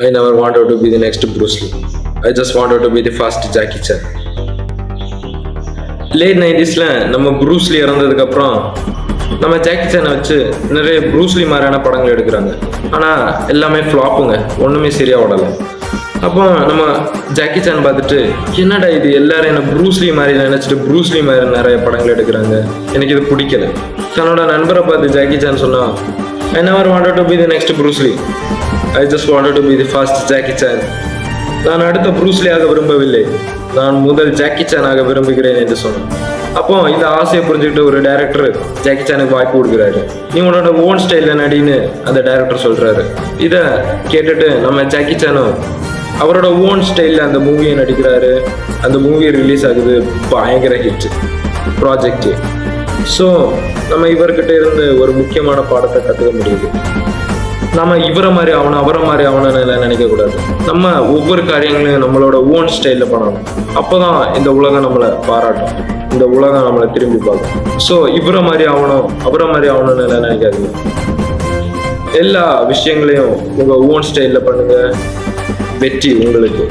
I never wanted to be the next Bruce Lee. I just wanted to be the first Jackie Chan. Late 90s நம்ம Bruce Lee இறந்ததுக்கப்புறம் நம்ம Jackie சானை வச்சு நிறைய Bruce Lee மாதிரியான படங்கள் எடுக்கிறாங்க. ஆனால் எல்லாமே ஃப்ளாப்புங்க, ஒன்றுமே சரியாக ஓடலை. அப்போ நம்ம ஜாக்கி சான் பார்த்துட்டு என்னடா இது, எல்லாரும் என்ன ப்ரூஸ்லி மாதிரி நினச்சிட்டு ப்ரூஸ்லி மாதிரி நிறைய படங்கள் எடுக்கிறாங்க, எனக்கு இது பிடிக்கல. தன்னோட நண்பரை பார்த்து ஜாக்கி சான் சொன்னான், I never wanted to be the next Bruce Lee. I just wanted to be the first Jackie Chan. நான் அடுத்த ப்ரூஸ்லியாக விரும்பவில்லை, நான் முதல் ஜாக்கி சானாக விரும்புகிறேன் என்று சொன்னேன். அப்போ இந்த ஆசையை புரிஞ்சுக்கிட்டு ஒரு டைரக்டர் ஜாக்கி சானுக்கு வாய்ப்பு கொடுக்குறாரு. நீ உன்னோட ஓன் ஸ்டைலில் நடின்னு அந்த டைரக்டர் சொல்கிறாரு. இதை கேட்டுட்டு நம்ம ஜாக்கி சானும் அவரோட ஓன் ஸ்டைலில் அந்த மூவியை நடிக்கிறாரு. அந்த மூவி ரிலீஸ் ஆகுது, பயங்கர ஹிட் ப்ராஜெக்ட். ஸோ நம்ம இவர்கிட்ட இருந்து ஒரு முக்கியமான பாடத்தை கற்றுக்க முடியுது. நம்ம இவரை மாதிரி ஆகணும் அவரை மாதிரி ஆகணும்னு நினைக்கக்கூடாது. நம்ம ஒவ்வொரு காரியங்களையும் நம்மளோட ஓன் ஸ்டைலில் பண்ணணும். அப்போ தான் இந்த உலகம் நம்மளை பாராட்டும், இந்த உலகம் நம்மளை திரும்பி பார்க்கும். ஸோ இவரை மாதிரி ஆகணும் அவரை மாதிரி ஆகணும்னு நினைக்காதீங்க. எல்லா விஷயங்களையும் உங்கள் ஓன் ஸ்டைலில் பண்ணுங்கள், வெற்றி உங்களுக்கு.